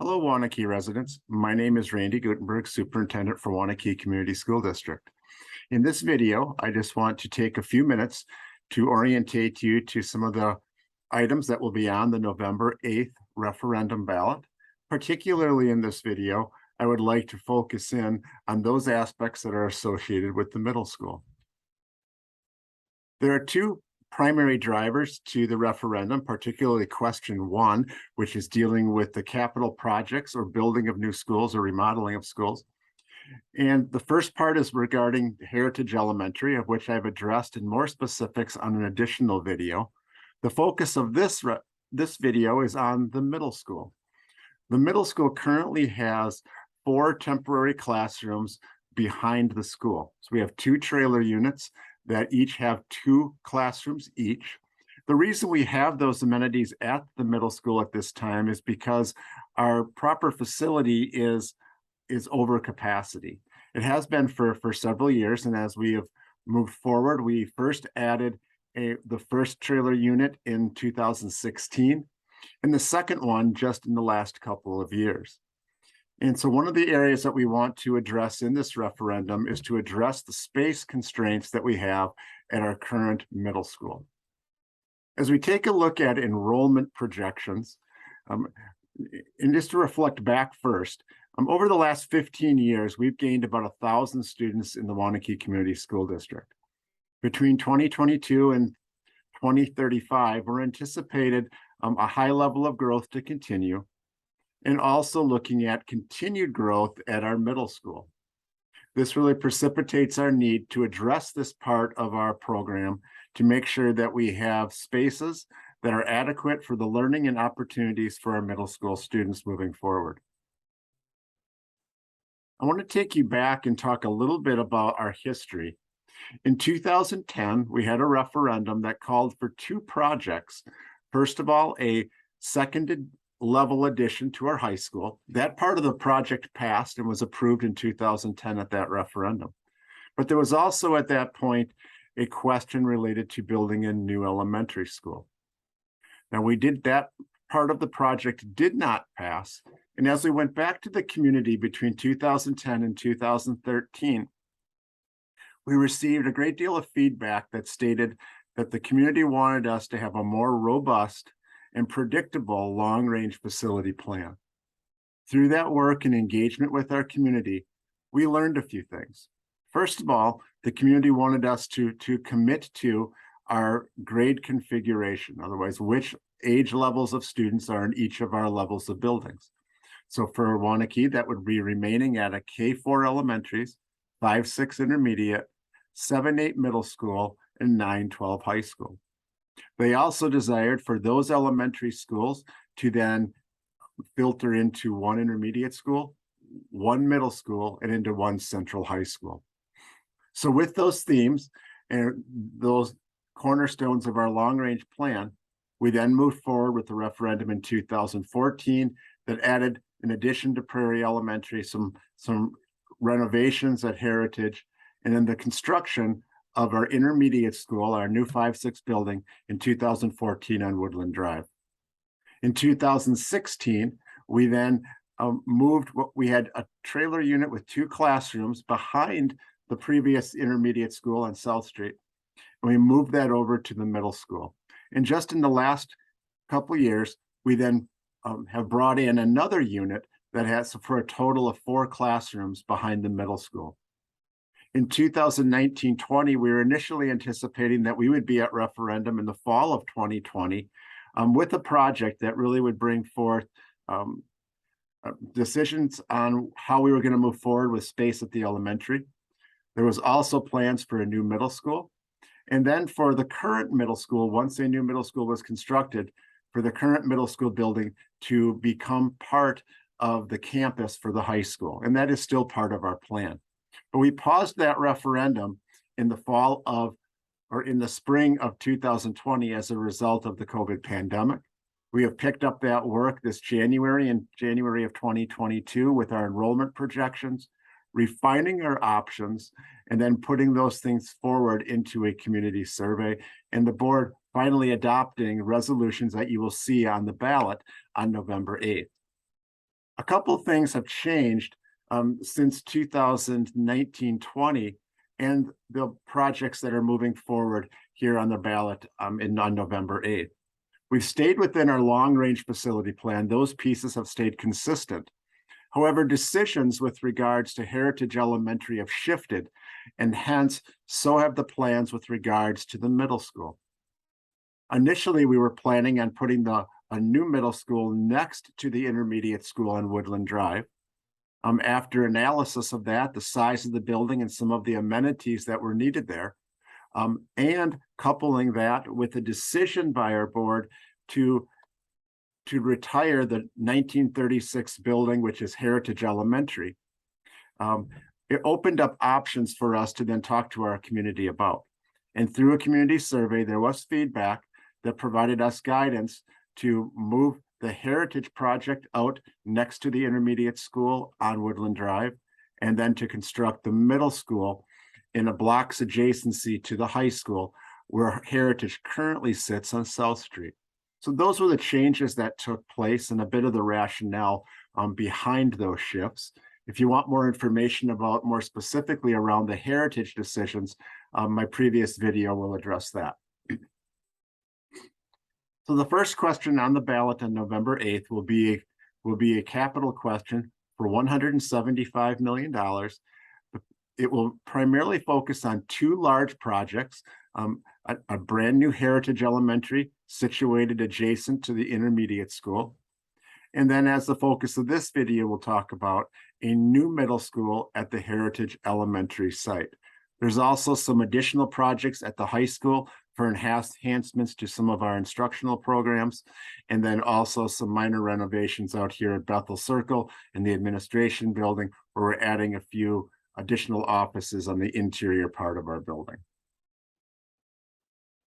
Hello, Waunakee residents. My name is Randy Gutenberg, Superintendent for Waunakee Community School District. In this video, I just want to take a few minutes to orientate you to some of the items that will be on the November 8th referendum ballot. Particularly in this video, I would like to focus in on those aspects that are associated with the middle school. There are two primary drivers to the referendum, particularly question one, which is dealing with the capital projects or building of new schools or remodeling of schools. And the first part is regarding Heritage Elementary, of which I've addressed in more specifics on an additional video. The focus of this video is on the middle school. The middle school currently has 4 temporary classrooms behind the school. So we have 2 trailer units that each have 2 classrooms each. The reason we have those amenities at the middle school at this time is because our proper facility is over capacity. It has been for several years, and as we have moved forward, we first added the first trailer unit in 2016, and the second one just in the last couple of years. And so one of the areas that we want to address in this referendum is to address the space constraints that we have at our current middle school. As we take a look at enrollment projections, and just to reflect back first, over the last 15 years, we've gained about 1,000 students in the Waunakee Community School District. Between 2022 and 2035, we're anticipated a high level of growth to continue, and also looking at continued growth at our middle school. This really precipitates our need to address this part of our program to make sure that we have spaces that are adequate for the learning and opportunities for our middle school students moving forward. I want to take you back and talk a little bit about our history. In 2010, we had a referendum that called for 2 projects. First of all, a second level addition to our high school. That part of the project passed and was approved in 2010 at that referendum. But there was also at that point a question related to building a new elementary school. Now that part of the project did not pass. And as we went back to the community between 2010 and 2013, we received a great deal of feedback that stated that the community wanted us to have a more robust and predictable long-range facility plan. Through that work and engagement with our community, we learned a few things. First of all, the community wanted us to commit to our grade configuration, otherwise which age levels of students are in each of our levels of buildings. So for Waunakee, that would be remaining at a K-4 elementaries, 5-6 intermediate, 7-8 middle school, and 9-12 high school. They also desired for those elementary schools to then filter into 1 intermediate school, 1 middle school, and into 1 central high school. So with those themes and those cornerstones of our long-range plan, we then moved forward with the referendum in 2014 that added, in addition to Prairie Elementary, some renovations at Heritage, and then the construction of our intermediate school, our new 5-6 building in 2014 on Woodland Drive. In 2016, we then we had a trailer unit with 2 classrooms behind the previous intermediate school on South Street. And we moved that over to the middle school. And just in the last couple of years, we then have brought in another unit that has for a total of 4 classrooms behind the middle school. In 2019-20, we were initially anticipating that we would be at referendum in the fall of 2020 with a project that really would bring forth decisions on how we were going to move forward with space at the elementary. There was also plans for a new middle school. And then for the current middle school, once a new middle school was constructed, for the current middle school building to become part of the campus for the high school. And that is still part of our plan. But we paused that referendum in the spring of 2020 as a result of the COVID pandemic. We have picked up that work this January, in January of 2022, with our enrollment projections, refining our options, and then putting those things forward into a community survey, and the board finally adopting resolutions that you will see on the ballot on November 8th. A couple of things have changed since 2019-20 and the projects that are moving forward here on the ballot on November 8th. We've stayed within our long-range facility plan. Those pieces have stayed consistent. However, decisions with regards to Heritage Elementary have shifted, and hence so have the plans with regards to the middle school. Initially, we were planning on putting a new middle school next to the intermediate school on Woodland Drive. After analysis of that, the size of the building and some of the amenities that were needed there, and coupling that with a decision by our board to retire the 1936 building, which is Heritage Elementary, it opened up options for us to then talk to our community about. And through a community survey, there was feedback that provided us guidance to move the Heritage project out next to the intermediate school on Woodland Drive, and then to construct the middle school in a block's adjacency to the high school where Heritage currently sits on South Street. So those were the changes that took place and a bit of the rationale behind those shifts. If you want more information about more specifically around the Heritage decisions, my previous video will address that. So the first question on the ballot on November 8th will be a capital question for $175 million. It will primarily focus on two large projects, a brand new Heritage Elementary situated adjacent to the intermediate school. And then as the focus of this video, we'll talk about a new middle school at the Heritage Elementary site. There's also some additional projects at the high school for enhancements to some of our instructional programs, and then also some minor renovations out here at Bethel Circle in the administration building, where we're adding a few additional offices on the interior part of our building.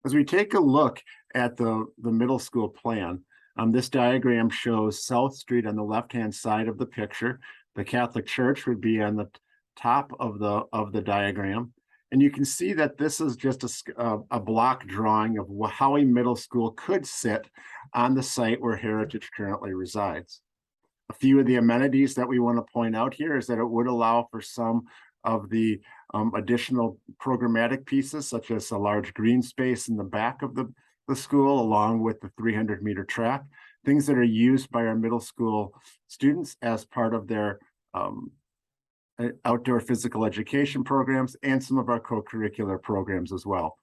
As we take a look at the middle school plan, this diagram shows South Street on the left-hand side of the picture. The Catholic Church would be on the top of the diagram. And you can see that this is just a block drawing of how a middle school could sit on the site where Heritage currently resides. A few of the amenities that we want to point out here is that it would allow for some of the additional programmatic pieces, such as a large green space in the back of the school, along with the 300-meter track, things that are used by our middle school students as part of their outdoor physical education programs and some of our co-curricular programs as well.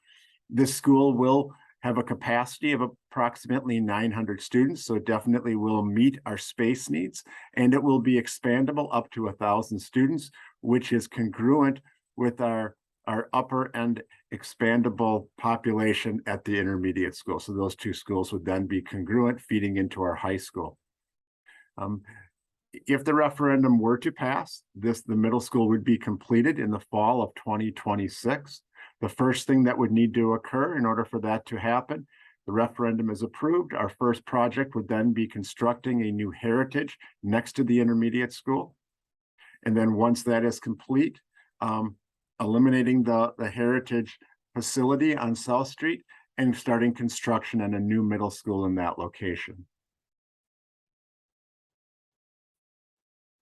This school will have a capacity of approximately 900 students, so it definitely will meet our space needs, and it will be expandable up to 1,000 students, which is congruent with our upper end expandable population at the intermediate school. So those two schools would then be congruent, feeding into our high school. If the referendum were to pass, the middle school would be completed in the fall of 2026. The first thing that would need to occur in order for that to happen, the referendum is approved. Our first project would then be constructing a new Heritage next to the intermediate school. And then once that is complete, eliminating the Heritage facility on South Street and starting construction on a new middle school in that location.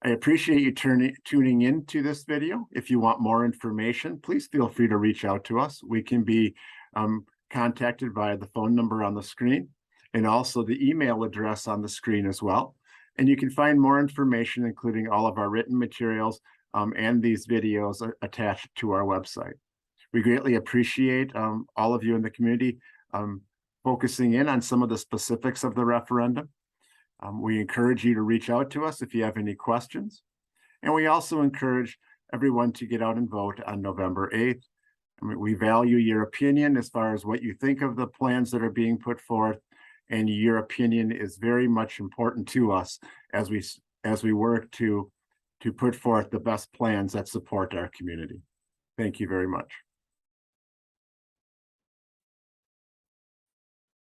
I appreciate you tuning into this video. If you want more information, please feel free to reach out to us. We can be contacted via the phone number on the screen and also the email address on the screen as well. And you can find more information, including all of our written materials and these videos attached to our website. We greatly appreciate all of you in the community focusing in on some of the specifics of the referendum. We encourage you to reach out to us if you have any questions. And we also encourage everyone to get out and vote on November 8th. We value your opinion as far as what you think of the plans that are being put forth, and your opinion is very much important to us as we work to put forth the best plans that support our community. Thank you very much.